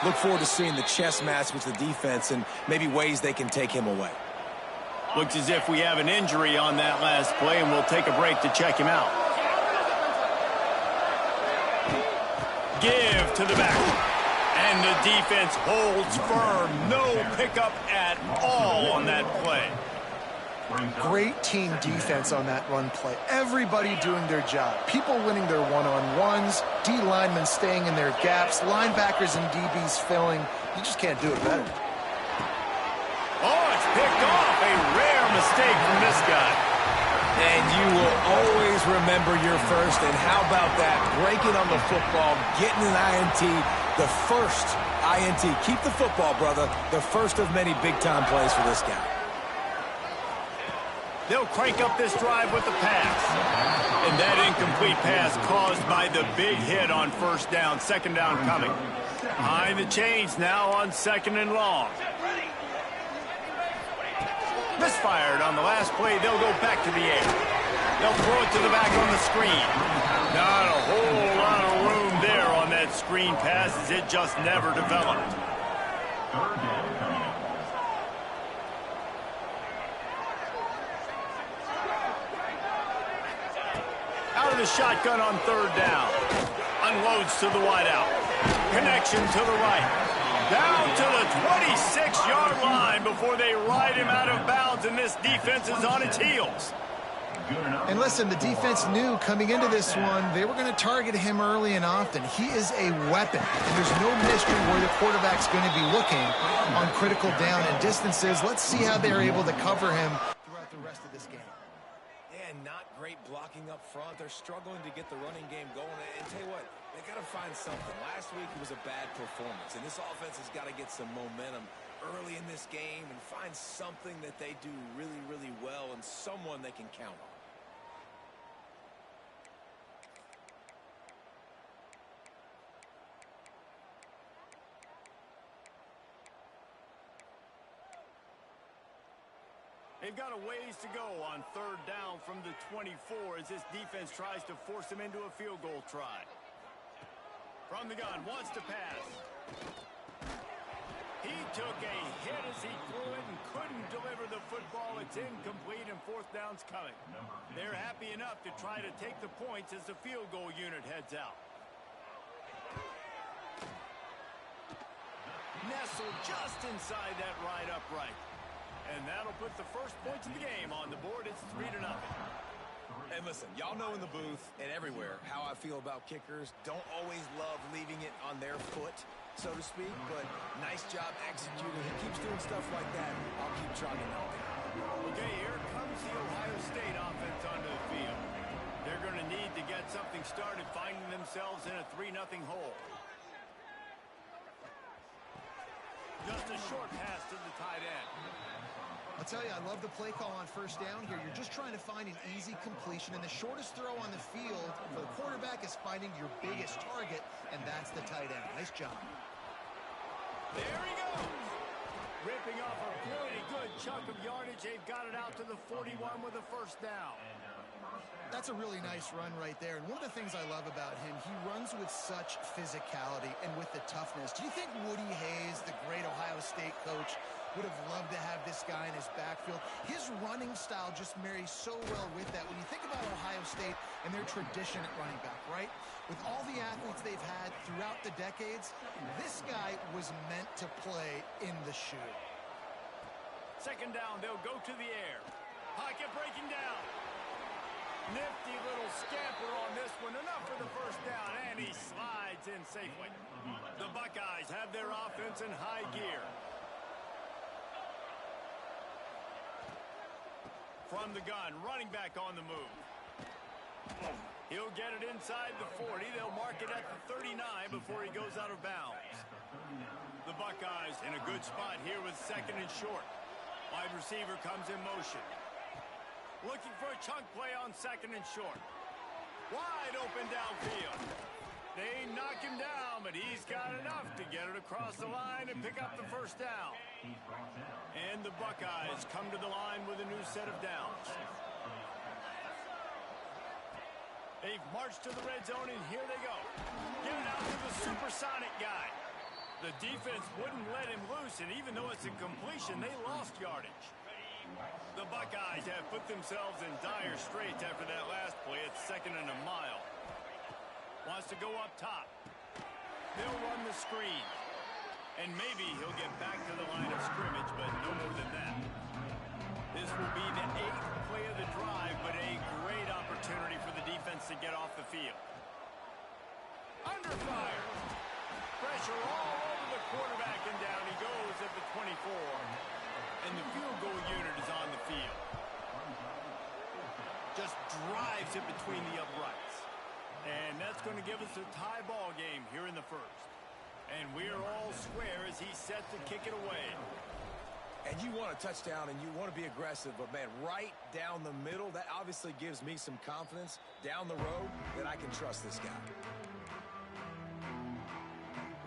Look forward to seeing the chess match with the defense and maybe ways they can take him away. Looks as if we have an injury on that last play, and we'll take a break to check him out. Give to the back. And the defense holds firm. No pickup at all on that play. Great team defense on that run play. Everybody doing their job. People winning their one-on-ones, D linemen staying in their gaps, linebackers and DBs filling. You just can't do it better. Oh, it's picked off. A rare mistake from this guy. And you will always remember your first. And how about that? Breaking on the football, getting an INT, the first INT. Keep the football, brother. The first of many big-time plays for this guy. They'll crank up this drive with the pass. And that incomplete pass caused by the big hit on first down. Second down coming. Behind the chains now on second and long. Misfired on the last play. They'll go back to the air. They'll throw it to the back on the screen. Not a whole lot of room there on that screen pass as it just never developed. Out of the shotgun on third down. Unloads to the wideout. Connection to the right. Down to the 26-yard line before they ride him out of bounds, and this defense is on its heels. And listen, the defense knew coming into this one, they were going to target him early and often. He is a weapon, and there's no mystery where the quarterback's going to be looking on critical down and distances. Let's see how they're able to cover him throughout the rest of this game. Yeah, not great blocking up front. They're struggling to get the running game going. And tell you what, they got to find something. Last week it was a bad performance, and this offense has got to get some momentum early in this game and find something that they do really, really well and someone they can count on. They've got a ways to go on third down from the 24 as this defense tries to force them into a field goal try. From the gun, wants to pass. He took a hit as he threw it and couldn't deliver the football. It's incomplete and fourth down's coming. They're happy enough to try to take the points as the field goal unit heads out. Nestled just inside that right upright. And that'll put the first points of the game on the board. It's 3-0. And listen, y'all know in the booth and everywhere how I feel about kickers. Don't always love leaving it on their foot, so to speak, but nice job executing. He keeps doing stuff like that. I'll keep trying out there. Okay, here comes the Ohio State offense onto the field. They're going to need to get something started, finding themselves in a 3-0 hole. Just a short pass to the tight end. I'll tell you, I love the play call on first down here. You're just trying to find an easy completion, and the shortest throw on the field for the quarterback is finding your biggest target, and that's the tight end. Nice job. There he goes. Ripping off a pretty good chunk of yardage. They've got it out to the 41 with a first down. That's a really nice run right there. And one of the things I love about him, he runs with such physicality and with the toughness. Do you think Woody Hayes, the great Ohio State coach, would have loved to have this guy in his backfield? His running style just marries so well with that. When you think about Ohio State and their tradition at running back, right? With all the athletes they've had throughout the decades, this guy was meant to play in the shoe. Second down, they'll go to the air. Pocket breaking down. Nifty little scamper on this one. Enough for the first down, and he slides in safely. The Buckeyes have their offense in high gear. From the gun, running back on the move. He'll get it inside the 40. They'll mark it at the 39 before he goes out of bounds. The Buckeyes in a good spot here with second and short. Wide receiver comes in motion. Looking for a chunk play on second and short. Wide open downfield. They knock him down, but he's got enough to get it across the line and pick up the first down. And the Buckeyes come to the line with a new set of downs. They've marched to the red zone, and here they go. Get it out to the supersonic guy. The defense wouldn't let him loose, and even though it's a completion, they lost yardage. The Buckeyes have put themselves in dire straits after that last play. It's 2nd and a mile. Wants to go up top. They'll run the screen. And maybe he'll get back to the line of scrimmage, but no more than that. This will be the 8th play of the drive, but a great opportunity for the defense to get off the field. Under fire. Pressure all over the quarterback, and down he goes at the 24. And the field goal unit is on the field. Just drives it between the uprights. And that's going to give us a tie ball game here in the first. And we're all square as he's set to kick it away. And you want a touchdown and you want to be aggressive, but man, right down the middle, that obviously gives me some confidence down the road that I can trust this guy.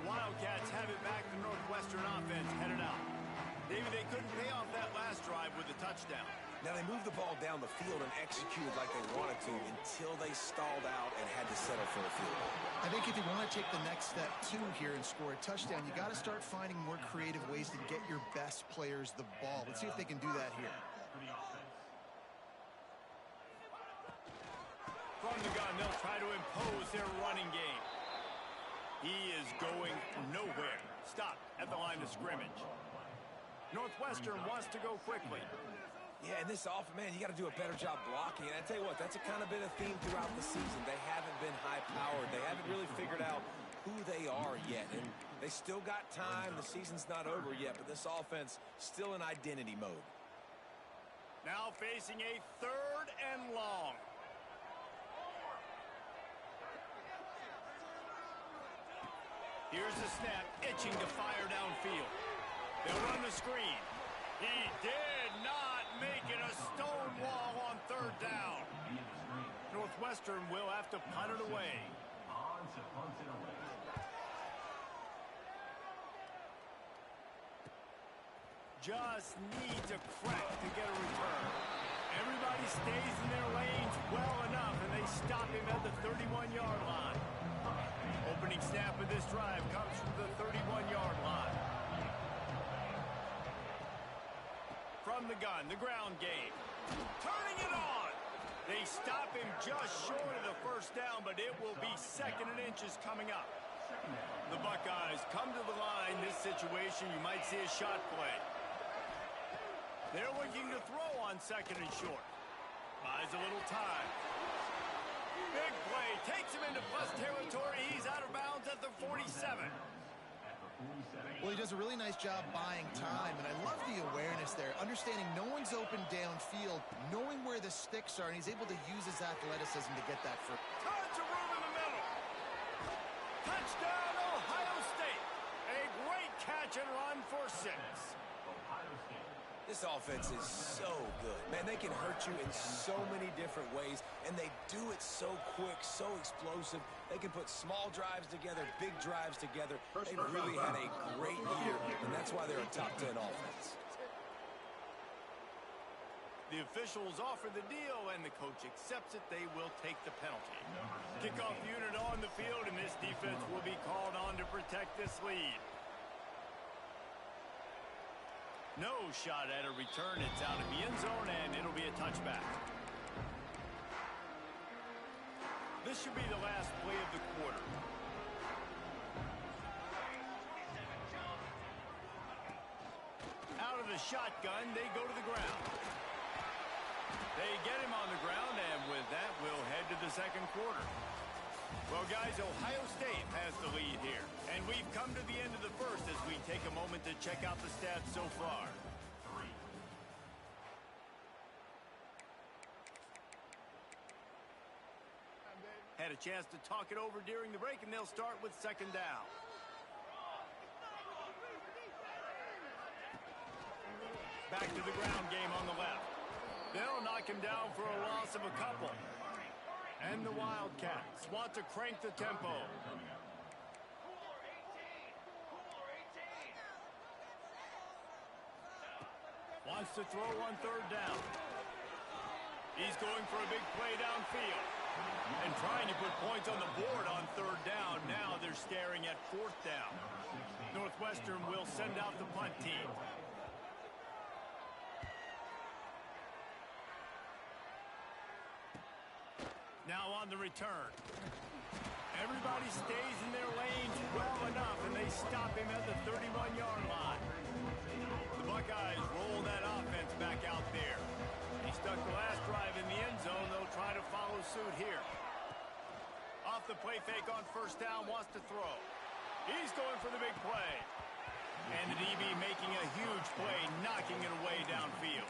Wildcats have it back. The Northwestern offense headed out. David, they couldn't pay off that last drive with a touchdown. Now, they moved the ball down the field and executed like they wanted to until they stalled out and had to settle for a field goal. I think if you want to take the next step, too, here and score a touchdown, you got to start finding more creative ways to get your best players the ball. Let's see if they can do that here. From the gun, they'll try to impose their running game. He is going nowhere. Stop at the line of scrimmage. Northwestern wants to go quickly. Yeah, and this offense, man, you got to do a better job blocking. And I tell you what, that's a kind of been a theme throughout the season. They haven't been high-powered. They haven't really figured out who they are yet. And they still got time. The season's not over yet, but this offense still in identity mode. Now facing a 3rd and long. Here's the snap, itching to fire downfield. They'll run the screen. He did not make it a stone wall on 3rd down. Northwestern will have to punt it away. Just needs a crack to get a return. Everybody stays in their lanes well enough, and they stop him at the 31-yard line. Opening snap of this drive comes from the 31-yard line. From the gun, the ground game. Turning it on. They stop him just short of the 1st down, but it will be 2nd and inches coming up. The Buckeyes come to the line. This situation, you might see a shot play. They're looking to throw on 2nd and short. Buys a little time. Big play. Takes him into plus territory. He's out of bounds at the 47. Well, he does a really nice job buying time, and I love the awareness there, understanding no one's open downfield, knowing where the sticks are, and he's able to use his athleticism to get that first. Tons of room in the middle. Touchdown, Ohio State. A great catch and run for 6. This offense is so good. Man, they can hurt you in so many different ways, and they do it so quick, so explosive. They can put small drives together, big drives together. They've really had a great year, and that's why they're a top 10 offense. The officials offer the deal, and the coach accepts it. They will take the penalty. Kickoff unit on the field, and this defense will be called on to protect this lead. No shot at a return. It's out of the end zone, and it'll be a touchback. This should be the last play of the quarter. Out of the shotgun, they go to the ground. They get him on the ground, and with that, we'll head to the 2nd quarter. Well, guys, Ohio State has the lead here. And we've come to the end of the first as we take a moment to check out the stats so far. Had a chance to talk it over during the break, and they'll start with 2nd down. Back to the ground game on the left. They'll knock him down for a loss of a couple. And the Wildcats want to crank the tempo. Wants to throw on 3rd down. He's going for a big play downfield. And trying to to put points on the board on third down. Now they're staring at fourth down. Northwestern will send out the punt team. Now on the return. Everybody stays in their lanes well enough, and they stop him at the 31-yard line. The Buckeyes roll that offense back out there. He stuck the last drive in the end zone. They'll try to follow suit here. Off the play fake on first down, wants to throw. He's going for the big play. And the DB making a huge play, knocking it away downfield.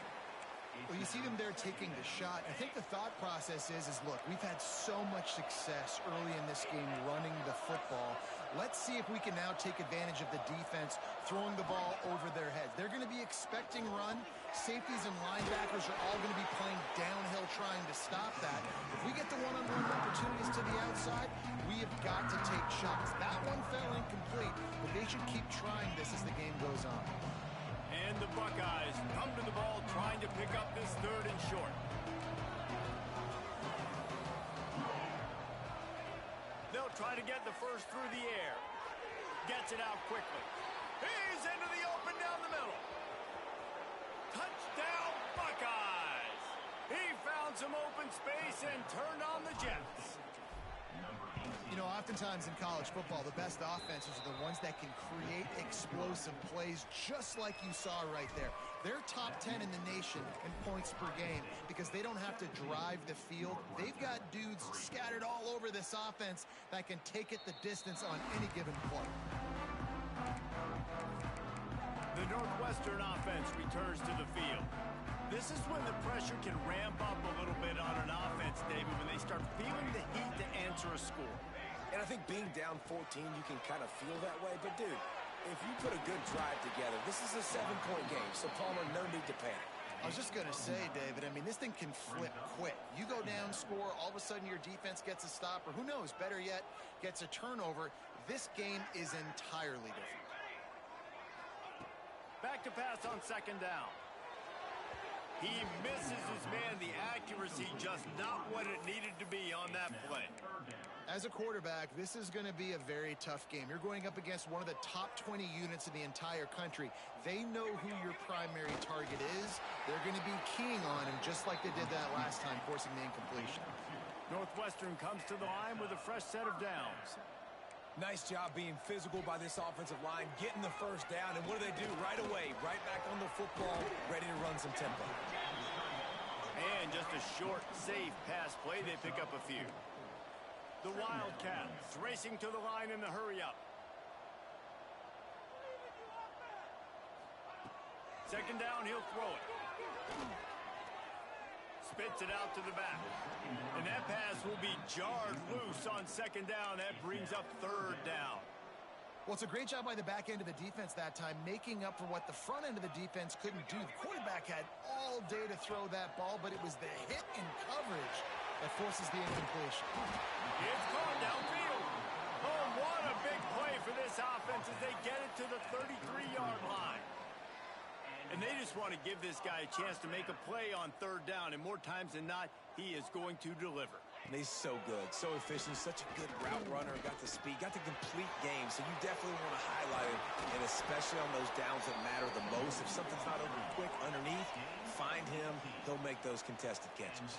Well, you see them there taking the shot. I think the thought process is look, we've had so much success early in this game running the football. Let's see if we can now take advantage of the defense throwing the ball over their heads. They're going to be expecting run. Safeties and linebackers are all going to be playing downhill trying to stop that. If we get the one-on-one opportunities to the outside, we have got to take shots. That one fell incomplete, but they should keep trying this as the game goes on. And the Buckeyes come to the ball trying to pick up this third and short. They'll try to get the first through the air. Gets it out quickly. He's into the open down the middle. Touchdown, Buckeyes! He found some open space and turned on the Jets. You know, oftentimes in college football, the best offenses are the ones that can create explosive plays, just like you saw right there. They're top 10 in the nation in points per game because they don't have to drive the field. They've got dudes scattered all over this offense that can take it the distance on any given play. The Northwestern offense returns to the field. This is when the pressure can ramp up a little bit on an offense, David, when they start feeling the heat to answer a score. And I think being down 14, you can kind of feel that way. But, dude, if you put a good drive together, this is a 7-point game. So, Palmer, no need to panic. I was just going to say, David, I mean, this thing can flip quick. You go down, score, all of a sudden your defense gets a stop, or who knows, better yet, gets a turnover. This game is entirely different. Back to pass on second down. He misses his man. The accuracy just not what it needed to be on that play. As a quarterback, this is going to be a very tough game. You're going up against one of the top 20 units in the entire country. They know who your primary target is. They're going to be keying on him just like they did that last time, forcing the incompletion. Northwestern comes to the line with a fresh set of downs. Nice job being physical by this offensive line, getting the first down. And what do? Right away, right back on the football, ready to run some tempo. And just a short, safe pass play. They pick up a few. The Wildcats racing to the line in the hurry-up. Second down, he'll throw it. Spits it out to the back. And that pass will be jarred loose on second down. That brings up third down. Well, it's a great job by the back end of the defense that time, making up for what the front end of the defense couldn't do. The quarterback had all day to throw that ball, but it was the hit in coverage that forces the incompletion. It's caught downfield. Oh, what a big play for this offense as they get it to the 33-yard line. And they just want to give this guy a chance to make a play on third down, and more times than not, he is going to deliver. And he's so good, so efficient, such a good route runner, got the speed, got the complete game, so you definitely want to highlight him, and especially on those downs that matter the most. If something's not open quick underneath, find him, he'll make those contested catches.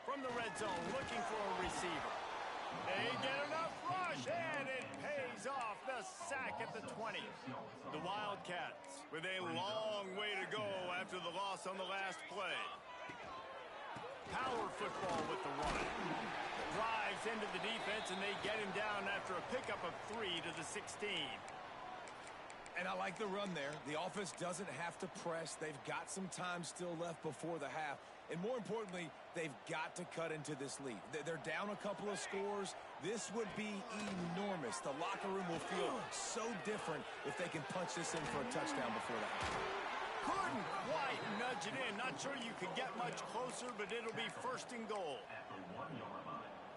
From the red zone, looking for a receiver. They get enough rush, and it pays off. The sack at the 20. The Wildcats with a long way to go after the loss on the last play. Power football with the run. Drives into the defense, and they get him down after a pickup of 3 to the 16. And I like the run there. The offense doesn't have to press. They've got some time still left before the half. And more importantly, they've got to cut into this lead. They're down a couple of scores. This would be enormous. The locker room will feel so different if they can punch this in for a touchdown before the half. Couldn't quite nudge it in. Not sure you could get much closer, but it'll be first and goal.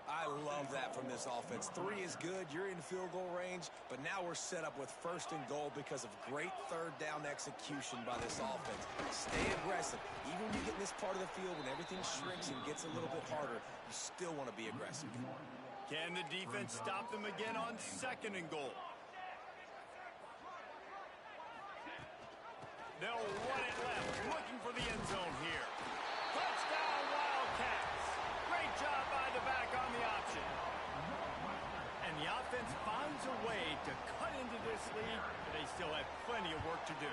I love that from this offense. 3 is good. You're in field goal range, but now we're set up with 1st and goal because of great 3rd down execution by this offense. Stay aggressive. Even when you get in this part of the field, when everything shrinks and gets a little bit harder, you still want to be aggressive. Can the defense stop them again on 2nd and goal? They'll run it left, looking for the end zone here. Touchdown, Wildcats. Great job by the back on the option. And the offense finds a way to cut into this lead, but they still have plenty of work to do.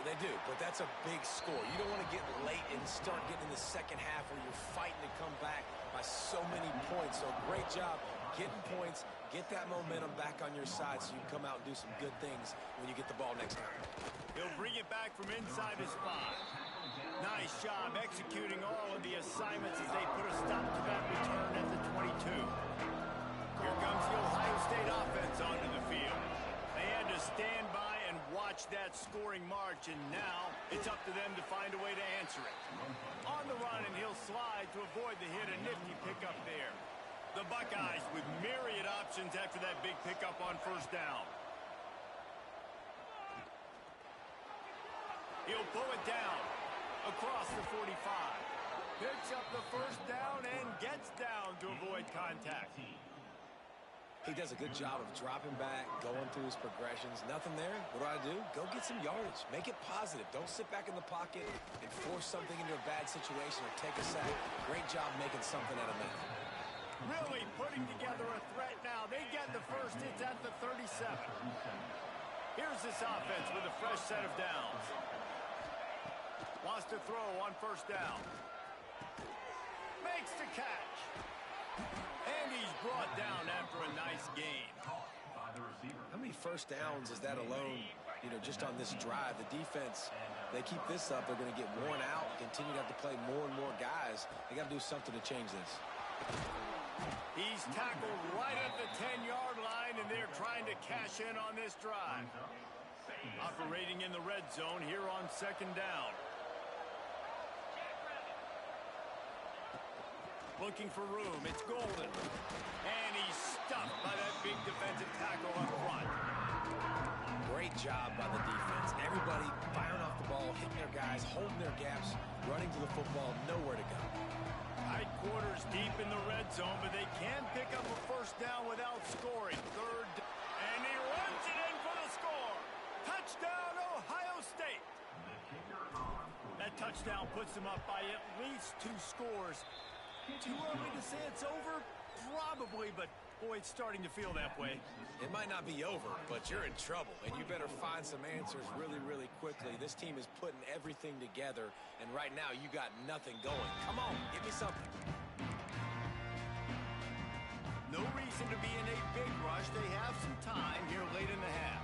They do, but that's a big score. You don't want to get late and start getting in the second half where you're fighting to come back by so many points. So great job getting points, get that momentum back on your side so you can come out and do some good things when you get the ball next time. He'll bring it back from inside his 5. Nice job executing all of the assignments as they put a stop to that return at the 22. Here comes the Ohio State offense onto the field. They had to stand by and watch that scoring march, and now it's up to them to find a way to answer it. On the run, and he'll slide to avoid the hit. A nifty pickup there. The Buckeyes with myriad options after that big pickup on 1st down. He'll pull it down across the 45. Picks up the 1st down and gets down to avoid contact. He does a good job of dropping back, going through his progressions. Nothing there. What do? Go get some yardage. Make it positive. Don't sit back in the pocket and force something into a bad situation or take a sack. Great job making something out of that. Really putting together a threat now. They get the 1st. It's at the 37. Here's this offense with a fresh set of downs. Wants to throw on 1st down. Makes the catch. And he's brought down after a nice gain. How many 1st downs is that alone, just on this drive? The defense, they keep this up, they're going to get worn out, continue to have to play more and more guys. They got to do something to change this. He's tackled right at the 10-yard line, and they're trying to cash in on this drive. Operating in the red zone here on 2nd down. Looking for room. It's Golden. And he's stuffed by that big defensive tackle up front. Great job by the defense. Everybody firing off the ball, hitting their guys, holding their gaps, running to the football, nowhere to go. Tight quarters deep in the red zone, but they can pick up a 1st down without scoring. 3rd, and he runs it in for the score. Touchdown, Ohio State. That touchdown puts them up by at least 2 scores. Too early to say it's over? Probably, but boy, it's starting to feel that way. It might not be over, but you're in trouble, and you better find some answers really, really quickly. This team is putting everything together, and right now you got nothing going. Come on, give me something. No reason to be in a big rush. They have some time here late in the half.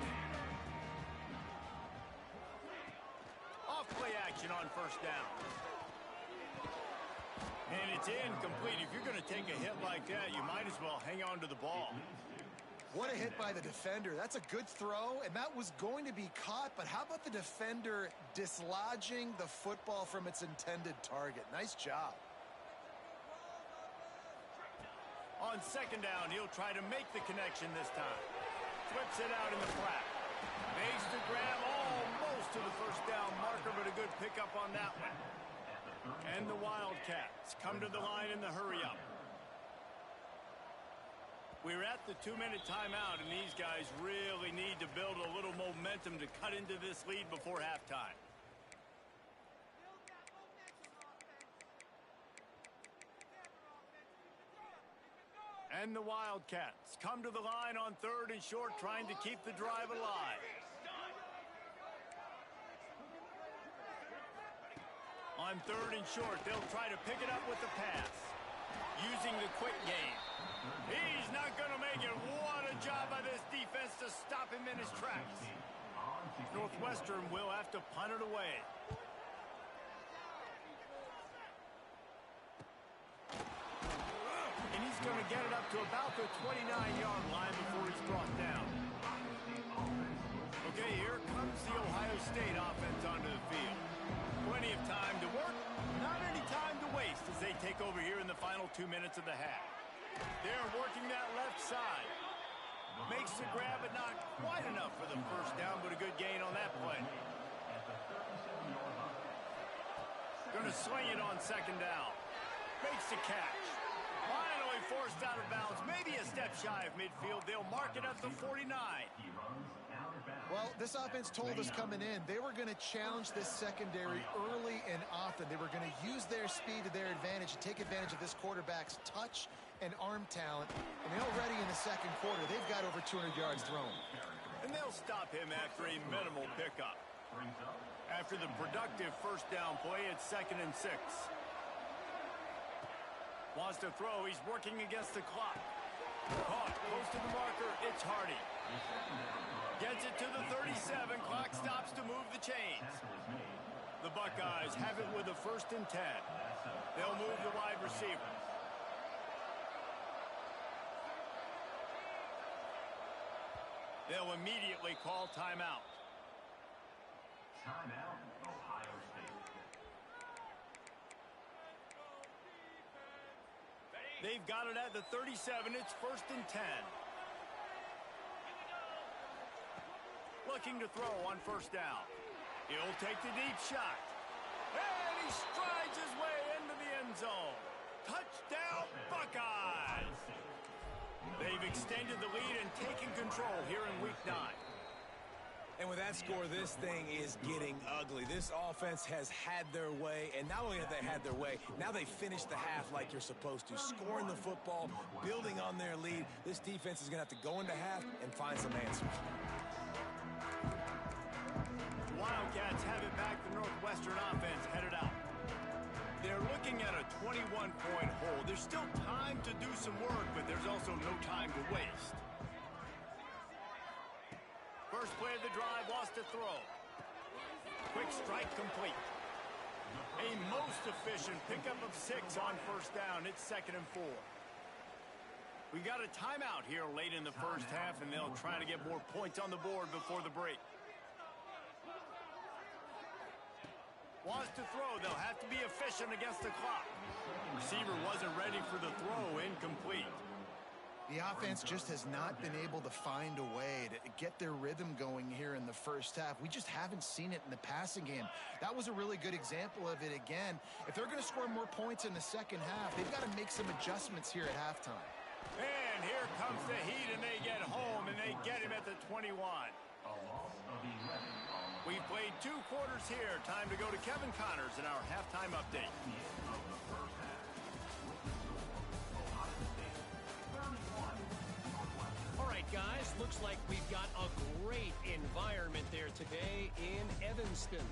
Off play action on 1st down. And it's incomplete. If you're going to take a hit like that, you might as well hang on to the ball. What a hit by the defender. That's a good throw, and that was going to be caught, but how about the defender dislodging the football from its intended target? Nice job. On 2nd down, he'll try to make the connection this time. Flips it out in the flat. Makes the grab almost to the 1st down marker, but a good pickup on that one. And the Wildcats come to the line in the hurry-up. We're at the 2-minute timeout, and these guys really need to build a little momentum to cut into this lead before halftime. And the Wildcats come to the line on 3rd and short, trying to keep the drive alive. On 3rd and short, they'll try to pick it up with the pass. Using the quick game. He's not going to make it. What a job by this defense to stop him in his tracks. Northwestern will have to punt it away. And he's going to get it up to about the 29-yard line before he's brought down. Okay, here comes the Ohio State offense onto the field. Plenty of time to work, not any time to waste as they take over here in the final 2 minutes of the half. They're working that left side. Makes the grab, but not quite enough for the first down, but a good gain on that play. Going to swing it on second down. Makes the catch. Finally forced out of bounds. Maybe a step shy of midfield. They'll mark it at the 49. Well, this offense told us coming in they were going to challenge this secondary early and often. They were going to use their speed to their advantage and take advantage of this quarterback's touch and arm talent. And already in the second quarter, they've got over 200 yards thrown. And they'll stop him after a minimal pickup. After the productive first down play, it's 2nd and 6. Wants to throw. He's working against the clock. Caught close to the marker. It's Hardy. Gets it to the 37. Clock stops to move the chains. The Buckeyes have it with a 1st and 10. They'll move the wide receiver. They'll immediately call timeout. Timeout, Ohio State. They've got it at the 37. It's 1st and 10. Looking to throw on 1st down. He'll take the deep shot. And he strides his way into the end zone. Touchdown, Buckeyes! They've extended the lead and taken control here in Week 9. And with that score, this thing is getting ugly. This offense has had their way, and not only have they had their way, now they finished the half like you're supposed to, scoring the football, building on their lead. This defense is going to have to go into half and find some answers. Wildcats have it back. The Northwestern offense headed out. They're looking at a 21-point hole. There's still time to do some work, but there's also no time to waste. First play of the drive, lost a throw. Quick strike complete. A most efficient pickup of 6 on 1st down. It's 2nd and 4. We got a timeout here late in the first half, and they'll try to get more points on the board before the break. Wants to throw. They'll have to be efficient against the clock. Receiver wasn't ready for the throw. Incomplete. The offense just has not been able to find a way to get their rhythm going here in the first half. We just haven't seen it in the passing game. That was a really good example of it again. If they're going to score more points in the second half, they've got to make some adjustments here at halftime. And here comes the Heat, and they get home, and they get him at the 21. We've played 2 quarters here. Time to go to Kevin Connors in our halftime update. All right, guys, looks like we've got a great environment there today in Evanston.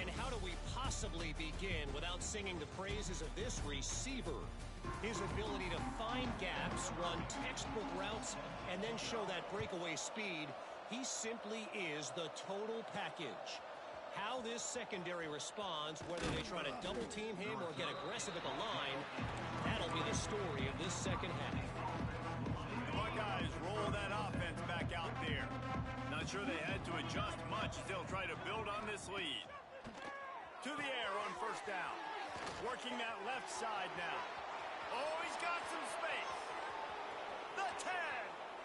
And how do we possibly begin without singing the praises of this receiver? His ability to find gaps, run textbook routes, and then show that breakaway speed. He simply is the total package. How this secondary responds, whether they try to double team him or get aggressive at the line, that'll be the story of this second half. The Buckeyes roll that offense back out there. Not sure they had to adjust much as they'll try to build on this lead. To the air on 1st down. Working that left side now. Oh, he's got some space. The 10.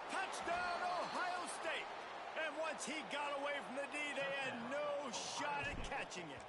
Touchdown, Ohio State. And once he got away from the D, they had no shot at catching it.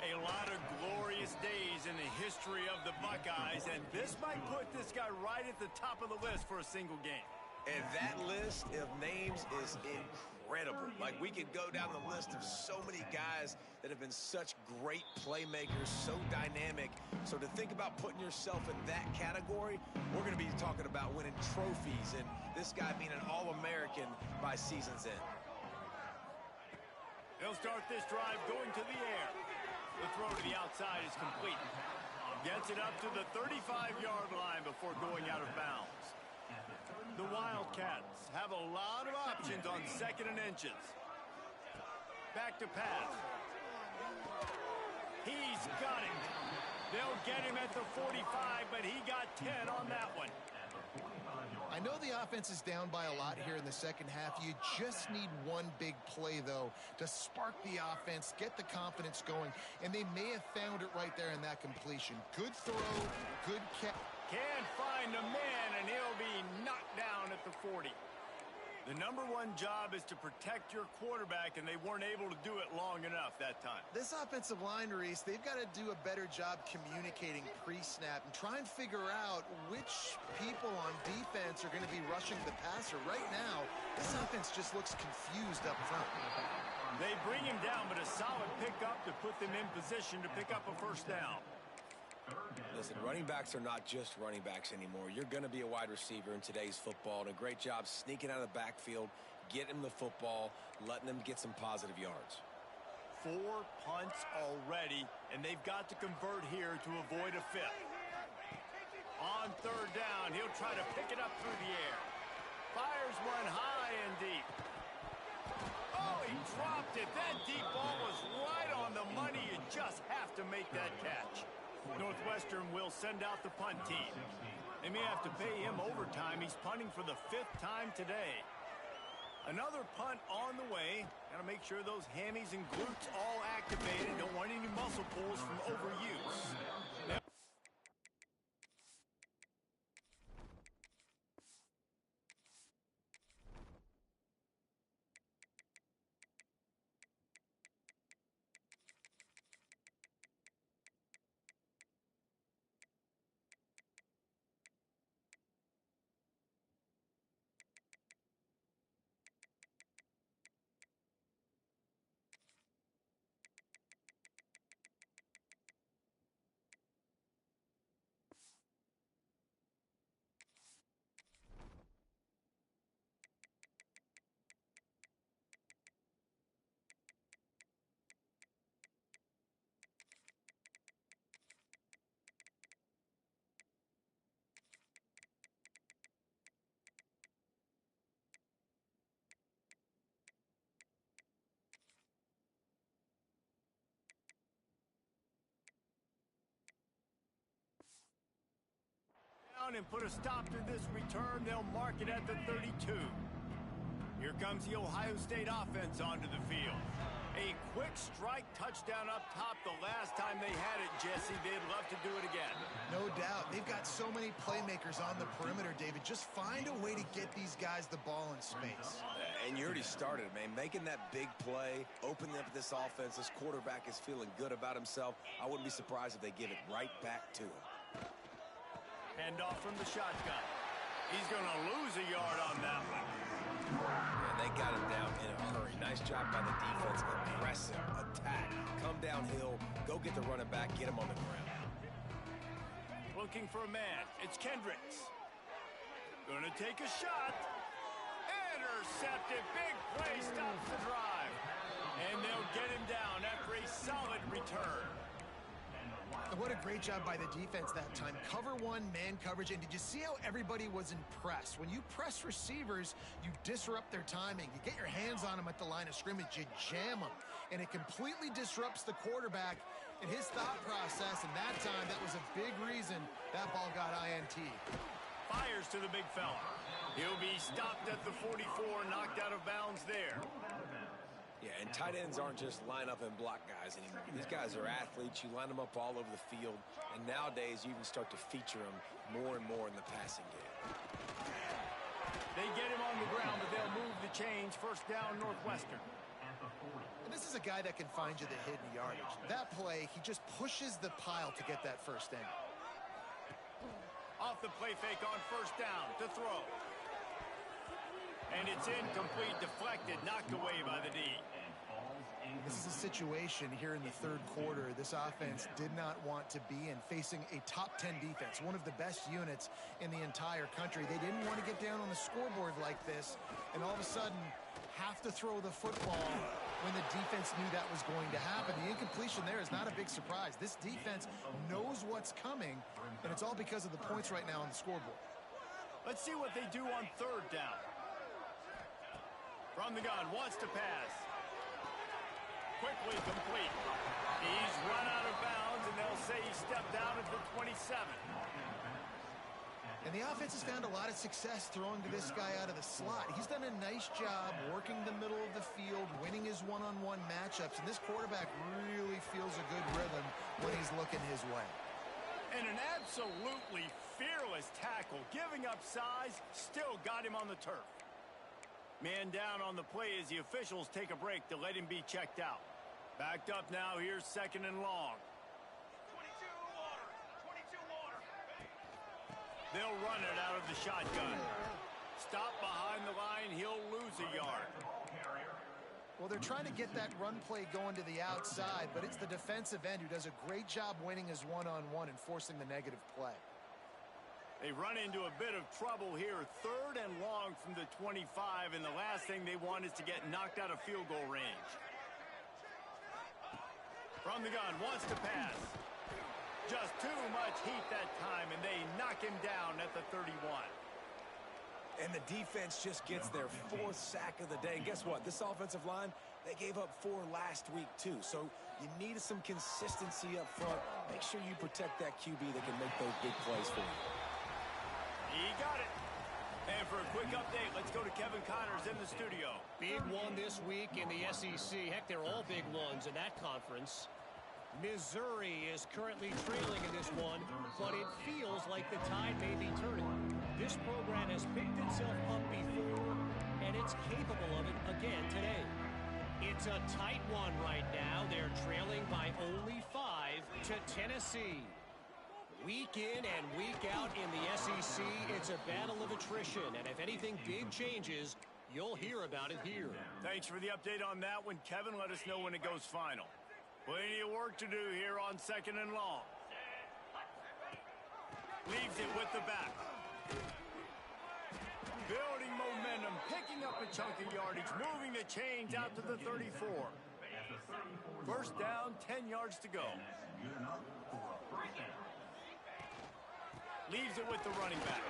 A lot of glorious days in the history of the Buckeyes, and this might put this guy right at the top of the list for a single game. And that list of names is incredible. Like, we could go down the list of so many guys that have been such great playmakers, so dynamic. So to think about putting yourself in that category, we're going to be talking about winning trophies and this guy being an All-American by season's end. They'll start this drive going to the air. The throw to the outside is complete. Gets it up to the 35-yard line before going out of bounds. The Wildcats have a lot of options on 2nd and inches. Back to pass. He's got it. They'll get him at the 45, but he got 10 on that one. I know the offense is down by a lot here in the second half. You just need one big play, though, to spark the offense, get the confidence going, and they may have found it right there in that completion. Good throw, good catch. Can't find a man, and he'll be knocked down at the 40. The number one job is to protect your quarterback, and they weren't able to do it long enough that time. This offensive line, Reese, they've got to do a better job communicating pre-snap and try and figure out which people on defense are going to be rushing the passer. Right now, this offense just looks confused up front. They bring him down, but a solid pickup to put them in position to pick up a first down. Listen, running backs are not just running backs anymore. You're going to be a wide receiver in today's football, and a great job sneaking out of the backfield, getting them the football, letting them get some positive yards. 4 punts already, and they've got to convert here to avoid a fifth. On third down, he'll try to pick it up through the air. Fires one high and deep. Oh, he dropped it. That deep ball was right on the money. You just have to make that catch. Northwestern will send out the punt team. They may have to pay him overtime. He's punting for the 5th time today. Another punt on the way. Got to make sure those hammies and glutes all activated. Don't want any muscle pulls from overuse. And put a stop to this return. They'll mark it at the 32. Here comes the Ohio State offense onto the field. A quick strike touchdown up top the last time they had it, Jesse. They'd love to do it again. No doubt. They've got so many playmakers on the perimeter, David. Just find a way to get these guys the ball in space. And you already started, man. Making that big play, opening up this offense. This quarterback is feeling good about himself. I wouldn't be surprised if they give it right back to him. Handoff from the shotgun. He's going to lose a yard on that one. And they got him down in a hurry. Nice job by the defense. Aggressive attack. Come downhill. Go get the running back. Get him on the ground. Looking for a man. It's Kendricks. Going to take a shot. Intercepted. Big play. Stops the drive. And they'll get him down after a solid return. And what a great job by the defense that time. Cover one, man coverage. And did you see how everybody was impressed? When you press receivers, you disrupt their timing. You get your hands on them at the line of scrimmage. You jam them. And it completely disrupts the quarterback and his thought process. And that time, that was a big reason that ball got INT. Fires to the big fella. He'll be stopped at the 44, knocked out of bounds there. Yeah, and tight ends aren't just line up and block guys anymore. These guys are athletes. You line them up all over the field. And nowadays, you can start to feature them more and more in the passing game. They get him on the ground, but they'll move the chains. First down, Northwestern. And this is a guy that can find you the hidden yardage. That play, he just pushes the pile to get that first down. Off the play fake on first down to throw. And it's incomplete, deflected, knocked away by the D. This is a situation here in the third quarter this offense did not want to be in, facing a top 10 defense, one of the best units in the entire country. They didn't want to get down on the scoreboard like this and all of a sudden have to throw the football when the defense knew that was going to happen. The incompletion there is not a big surprise. This defense knows what's coming, and it's all because of the points right now on the scoreboard. Let's see what they do on third down. From the gun, wants to pass. Quickly complete. He's run out of bounds, and they'll say he stepped out at the 27. And the offense has found a lot of success throwing to this guy out of the slot. He's done a nice job working the middle of the field, winning his one-on-one matchups, and this quarterback really feels a good rhythm when he's looking his way. And an absolutely fearless tackle, giving up size, still got him on the turf. Man down on the play as the officials take a break to let him be checked out. Backed up now, here's 2nd and long. They'll run it out of the shotgun. Stop behind the line, he'll lose a yard. Well, they're trying to get that run play going to the outside, but it's the defensive end who does a great job winning his one-on-one and forcing the negative play. They run into a bit of trouble here, 3rd and long from the 25, and the last thing they want is to get knocked out of field goal range. From the gun, wants to pass. Just too much heat that time, and they knock him down at the 31. And the defense just gets their 4th sack of the day. And guess what? This offensive line, they gave up 4 last week, too. So you need some consistency up front. Make sure you protect that QB that can make those big plays for you. He got it. And for a quick update, let's go to Kevin Connors in the studio. Big one this week in the SEC. Heck, they're all big ones in that conference. Missouri is currently trailing in this one, but it feels like the tide may be turning. This program has picked itself up before, and it's capable of it again today. It's a tight one right now. They're trailing by only 5 to Tennessee. Week in and week out in the SEC, it's a battle of attrition, and if anything big changes, you'll hear about it here. Thanks for the update on that one, Kevin. Let us know when it goes final. Plenty of work to do here on 2nd and long. Leaves it with the back. Building momentum, picking up a chunk of yardage, moving the chains out to the 34. 1st down, 10 yards to go. Leaves it with the running back.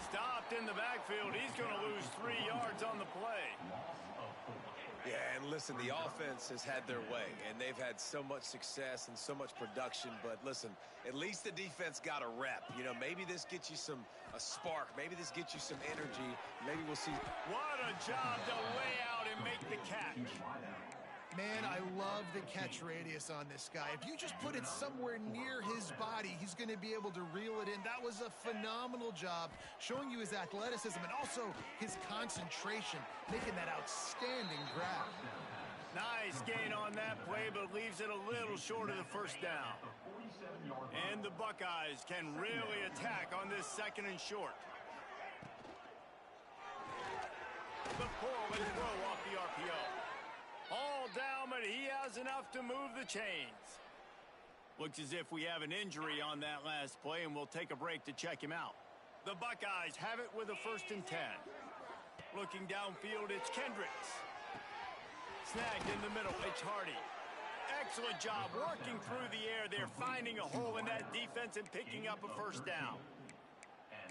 Stopped in the backfield. He's going to lose 3 yards on the play. Yeah, and listen, the offense has had their way, and they've had so much success and so much production. But listen, at least the defense got a rep. You know, maybe this gets you a spark. Maybe this gets you some energy. Maybe we'll see. What a job to lay out and make the catch. Man, I love the catch radius on this guy. If you just put it somewhere near his body, he's going to be able to reel it in. That was a phenomenal job, showing you his athleticism and also his concentration, making that outstanding grab. Nice gain on that play, but leaves it a little short of the 1st down. And the Buckeyes can really attack on this 2nd and short. The pull and throw off the RPO. All down, but he has enough to move the chains. Looks as if we have an injury on that last play, and we'll take a break to check him out. The Buckeyes have it with a 1st and 10. Looking downfield, it's Kendricks. Snagged in the middle, it's Hardy. Excellent job working through the air. They're finding a hole in that defense and picking up a 1st down.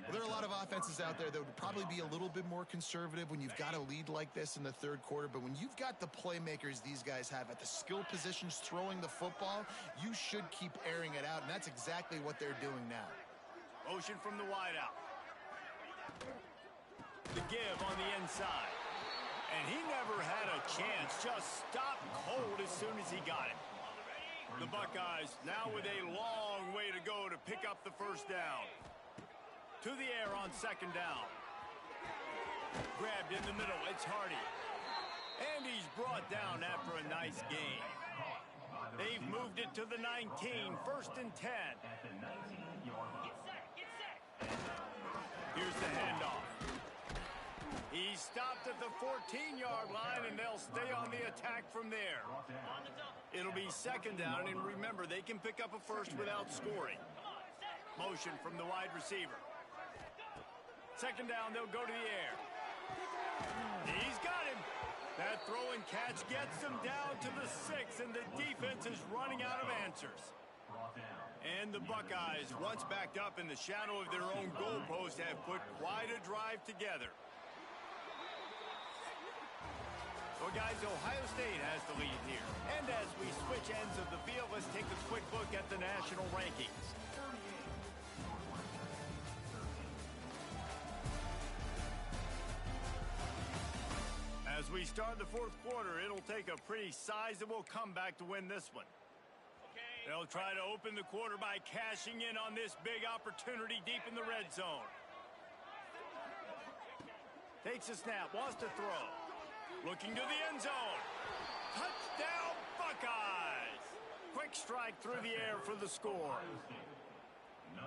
Well, there are a lot of offenses out there that would probably be a little bit more conservative when you've got a lead like this in the 3rd quarter. But when you've got the playmakers these guys have at the skill positions throwing the football, you should keep airing it out. And that's exactly what they're doing now. Motion from the wideout. The give on the inside. And he never had a chance. Just stopped cold as soon as he got it. The Buckeyes now with a long way to go to pick up the 1st down. To the air on 2nd down. Grabbed in the middle, it's Hardy. And he's brought down after a nice gain. They've moved it to the 19, 1st and 10. Here's the handoff. He's stopped at the 14-yard line, and they'll stay on the attack from there. It'll be 2nd down, and remember, they can pick up a 1st without scoring. Motion from the wide receiver. 2nd down, they'll go to the air. He's got him. That throw and catch gets them down to the 6, and the defense is running out of answers. And the Buckeyes, once backed up in the shadow of their own goalpost, have put quite a drive together. Well, guys, Ohio State has the lead here. And as we switch ends of the field, let's take a quick look at the national rankings. As we start the fourth quarter, it'll take a pretty sizable comeback to win this one. They'll try to open the quarter by cashing in on this big opportunity deep in the red zone. Takes a snap, wants to throw. Looking to the end zone. Touchdown, Buckeyes! Quick strike through the air for the score.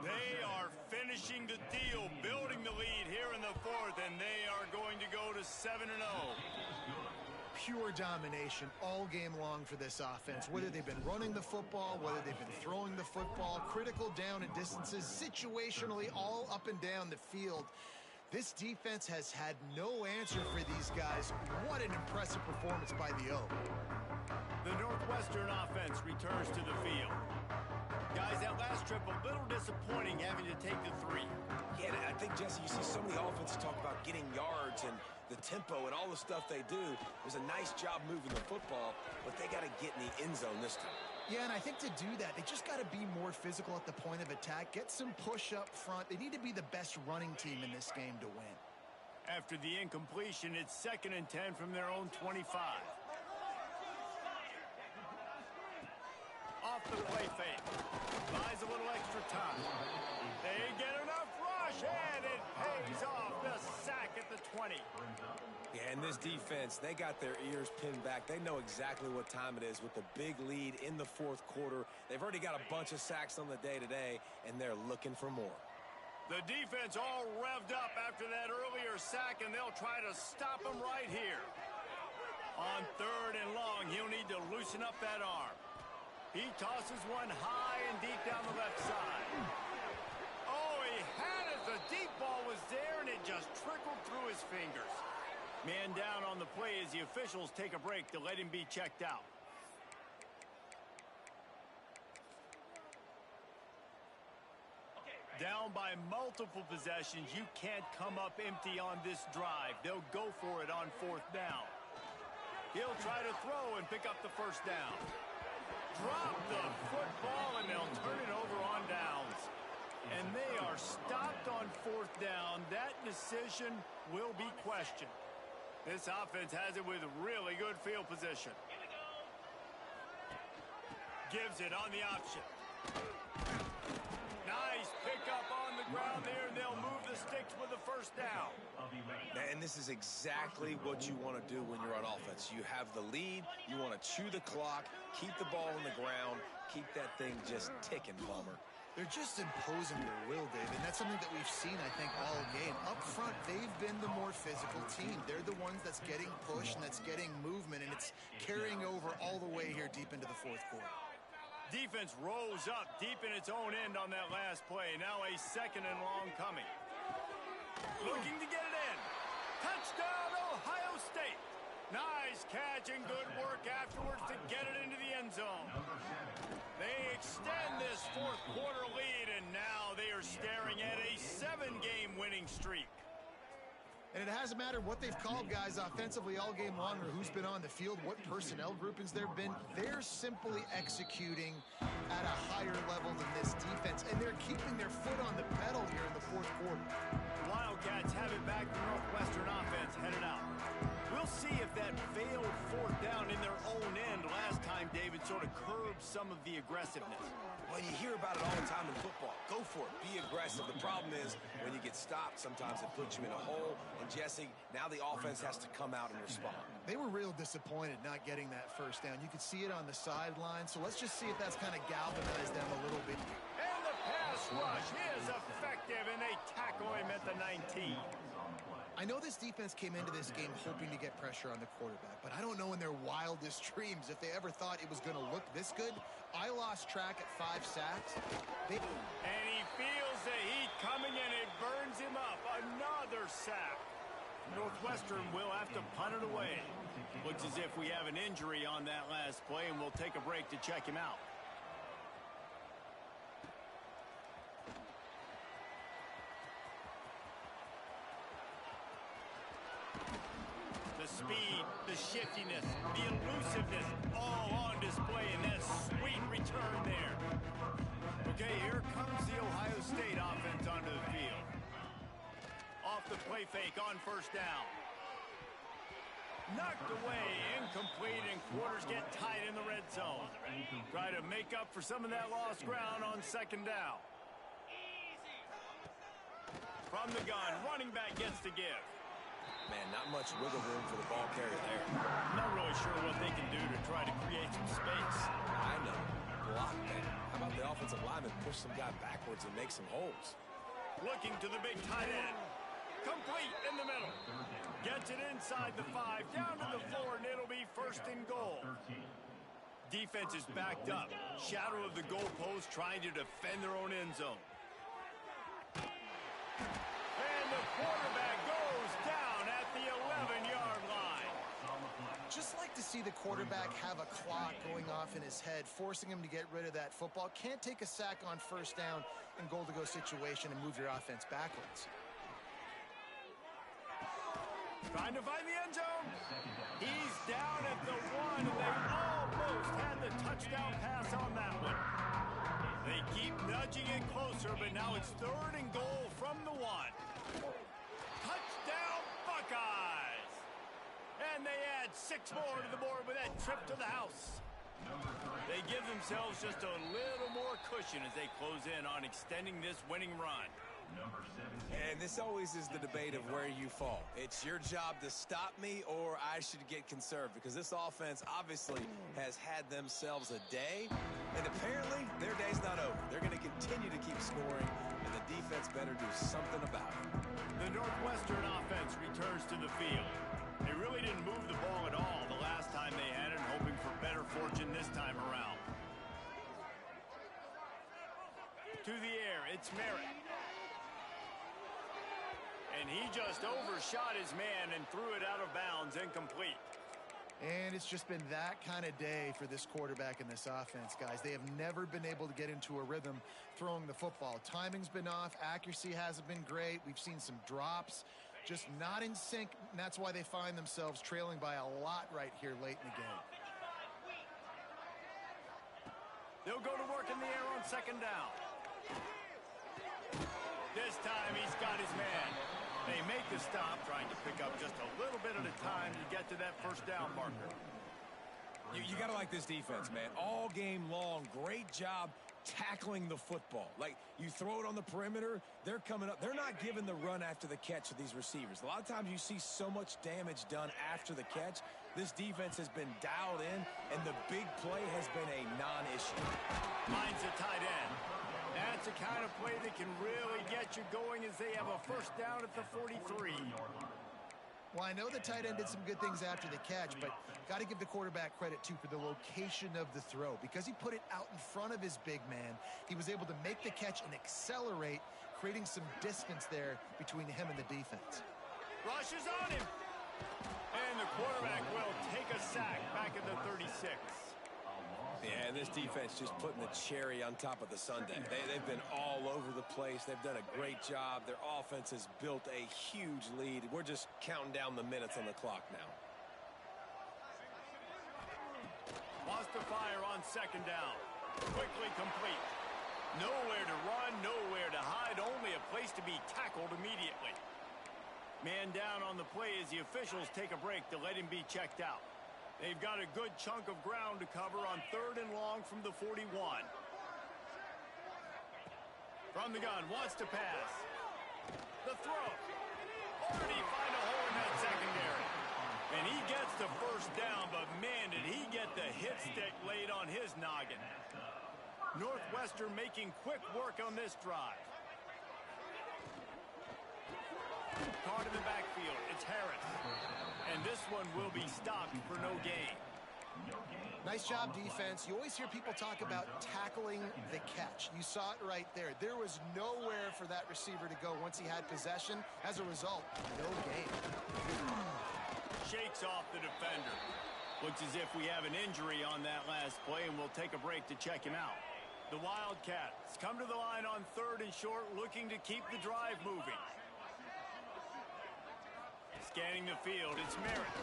They are finishing the deal, building the lead here in the fourth, and they are going to go to 7-0. Pure domination all game long for this offense. Whether they've been running the football, whether they've been throwing the football, critical down and distances, situationally all up and down the field. This defense has had no answer for these guys. What an impressive performance by the O. The Northwestern offense returns to the field. Guys, that last trip a little disappointing having to take the 3. Yeah, I think, Jesse, you see so many offenses talk about getting yards and the tempo and all the stuff they do. It was a nice job moving the football, but they got to get in the end zone this time. Yeah, and I think to do that, they just got to be more physical at the point of attack, get some push up front. They need to be the best running team in this game to win. After the incompletion, it's 2nd and 10 from their own 25. Off the play fake. Buys a little extra time. They get enough rush, and it pays off. The sack at the 20. Yeah, and this defense, they got their ears pinned back. They know exactly what time it is with the big lead in the fourth quarter. They've already got a bunch of sacks on the day today, and they're looking for more. The defense all revved up after that earlier sack, and they'll try to stop him right here. On 3rd and long, he'll need to loosen up that arm. He tosses one high and deep down the left side. Oh, he had it. The deep ball was there, and it just trickled through his fingers. Man down on the play as the officials take a break to let him be checked out. Down by multiple possessions, you can't come up empty on this drive. They'll go for it on 4th down. He'll try to throw and pick up the first down. Drop the football, and they'll turn it over on downs. And they are stopped on 4th down. That decision will be questioned. This offense has it with really good field position. Gives it on the option. Nice pickup on the ground there, and they'll move the sticks with the first down. And this is exactly what you want to do when you're on offense. You have the lead, you want to chew the clock, keep the ball on the ground, keep that thing just ticking, Palmer. They're just imposing their will, David, and that's something that we've seen, I think, all game. Up front, they've been the more physical team. They're the ones that's getting push and that's getting movement, and it's carrying over all the way here deep into the fourth quarter. Defense rose up deep in its own end on that last play. Now a 2nd and long coming. Looking to get it in. Touchdown, Ohio State. Nice catch and good work afterwards to get it into the end zone. They extend this fourth quarter lead, and now they are staring at a 7-game winning streak. And it hasn't mattered what they've called guys offensively all game long or who's been on the field, what personnel groupings there have been. They're simply executing at a higher level than this defense, and they're keeping their foot on the pedal here in the fourth quarter. The Wildcats have it back. The Northwestern offense headed out. We'll see if that failed 4th down in their own end last time, David, sort of curbed some of the aggressiveness. Well, you hear about it all the time in football. Go for it. Be aggressive. The problem is when you get stopped, sometimes it puts you in a hole. And, Jesse, now the offense has to come out and respond. They were real disappointed not getting that first down. You could see it on the sideline. So let's just see if that's kind of galvanized them a little bit. And the pass rush is effective, and they tackle him at the 19. I know this defense came into this game hoping to get pressure on the quarterback, but I don't know in their wildest dreams if they ever thought it was going to look this good. I lost track at 5 sacks. And he feels the heat coming, and it burns him up. Another sack. Northwestern will have to punt it away. Looks as if we have an injury on that last play, and we'll take a break to check him out. The speed, the shiftiness, the elusiveness, all on display in that sweet return there. Okay, here comes the Ohio State offense onto the field. Off the play fake on first down. Knocked away, incomplete, and quarters get tight in the red zone. Try to make up for some of that lost ground on second down. From the gun, running back gets to give. Man, not much wiggle room for the ball carrier there. Not really sure what they can do to try to create some space. I know. Block that. How about the offensive lineman push some guy backwards and make some holes? Looking to the big tight end. Complete in the middle. Gets it inside the 5, down to the 4, and it'll be first and goal. Defense is backed up. Shadow of the goalpost trying to defend their own end zone. And the quarterback goes down at the 11-yard line. Just like to see the quarterback have a clock going off in his head, forcing him to get rid of that football. Can't take a sack on first down and goal-to-go situation and move your offense backwards. Trying to find the end zone. He's down at the 1, and they almost had the touchdown pass on that one. They keep nudging it closer, but now it's 3rd and goal from the 1. Touchdown, Buckeyes! And they add 6 more to the board with that trip to the house. They give themselves just a little more cushion as they close in on extending this winning run. And this always is the debate of where you fall. It's your job to stop me or I should get conserved, because this offense obviously has had themselves a day, and apparently their day's not over. They're going to continue to keep scoring, and the defense better do something about it. The Northwestern offense returns to the field. They really didn't move the ball at all the last time they had it, hoping for better fortune this time around. To the air, it's Merritt. And he just overshot his man and threw it out of bounds, incomplete. And it's just been that kind of day for this quarterback and this offense, guys. They have never been able to get into a rhythm throwing the football. Timing's been off. Accuracy hasn't been great. We've seen some drops, just not in sync. And that's why they find themselves trailing by a lot right here late in the game. They'll go to work in the air on second down. This time he's got his man. They make the stop, trying to pick up just a little bit at a time to get to that first down marker. You got to like this defense, man. All game long, great job tackling the football. Like, you throw it on the perimeter, they're coming up. They're not giving the run after the catch to these receivers. A lot of times you see so much damage done after the catch. This defense has been dialed in, and the big play has been a non-issue. Finds a tight end. That's the kind of play that can really get you going as they have a first down at the 43. Well, I know the tight end did some good things after the catch, but got to give the quarterback credit, too, for the location of the throw. Because he put it out in front of his big man, he was able to make the catch and accelerate, creating some distance there between him and the defense. Rushes on him. And the quarterback will take a sack back at the 36. Yeah, and this defense just putting the cherry on top of the sundae. They've been all over the place. They've done a great job. Their offense has built a huge lead. We're just counting down the minutes on the clock now. Wants to fire on second down. Quickly complete. Nowhere to run, nowhere to hide, only a place to be tackled immediately. Man down on the play as the officials take a break to let him be checked out. They've got a good chunk of ground to cover on 3rd and long from the 41. From the gun, wants to pass. The throw. Already find a hole in that secondary. And he gets the first down, but man, did he get the hit stick laid on his noggin. Northwestern making quick work on this drive. Caught in the backfield, it's Harris. And this one will be stopped for no gain. Nice job, defense. You always hear people talk about tackling the catch. You saw it right there. There was nowhere for that receiver to go once he had possession. As a result, no gain. Shakes off the defender. Looks as if we have an injury on that last play, and we'll take a break to check him out. The Wildcats come to the line on 3rd and short, looking to keep the drive moving. Scanning the field, it's Merritt.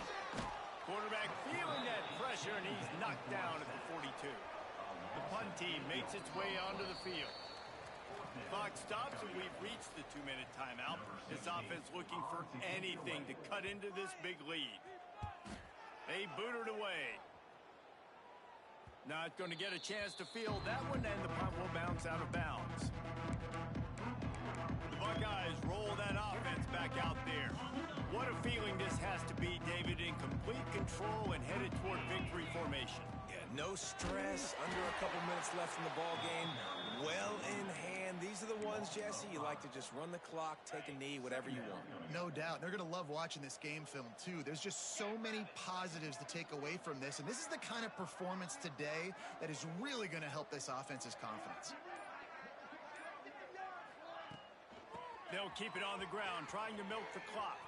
Quarterback feeling that pressure, and he's knocked down at the 42. The punt team makes its way onto the field. Clock stops, and we've reached the 2-minute timeout. This offense looking for anything to cut into this big lead. They booted away. Not going to get a chance to field that one, and the punt will bounce out of bounds. The Buckeyes roll that offense back out there. What a feeling this has to be, David, in complete control and headed toward victory formation. Yeah, no stress, under a couple minutes left in the ball game, well in hand. These are the ones, Jesse, you like to just run the clock, take a knee, whatever you want. No doubt. They're going to love watching this game film, too. There's just so many positives to take away from this, and this is the kind of performance today that is really going to help this offense's confidence. They'll keep it on the ground, trying to milk the clock.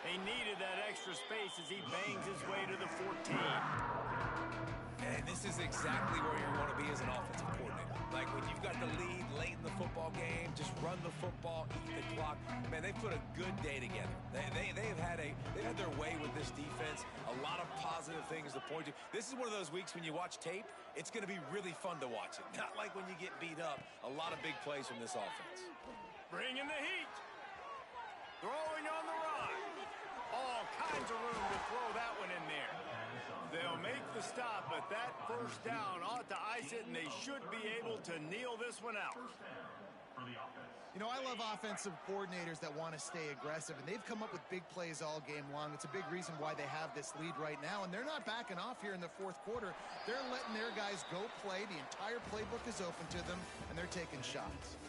They needed that extra space as he bangs his way to the 14. And this is exactly where you want to be as an offensive coordinator. Like when you've got the lead late in the football game, just run the football, eat the clock. Man, they've put a good day together. They've had their way with this defense. A lot of positive things to point to. This is one of those weeks when you watch tape, it's going to be really fun to watch it. Not like when you get beat up. A lot of big plays from this offense. Bringing the heat. Throwing on the run. All kinds of room to throw that one in there. They'll make the stop, but that first down ought to ice it, and they should be able to kneel this one out. You know, I love offensive coordinators that want to stay aggressive, and they've come up with big plays all game long. It's a big reason why they have this lead right now, and they're not backing off here in the fourth quarter. They're letting their guys go play. The entire playbook is open to them, and they're taking shots.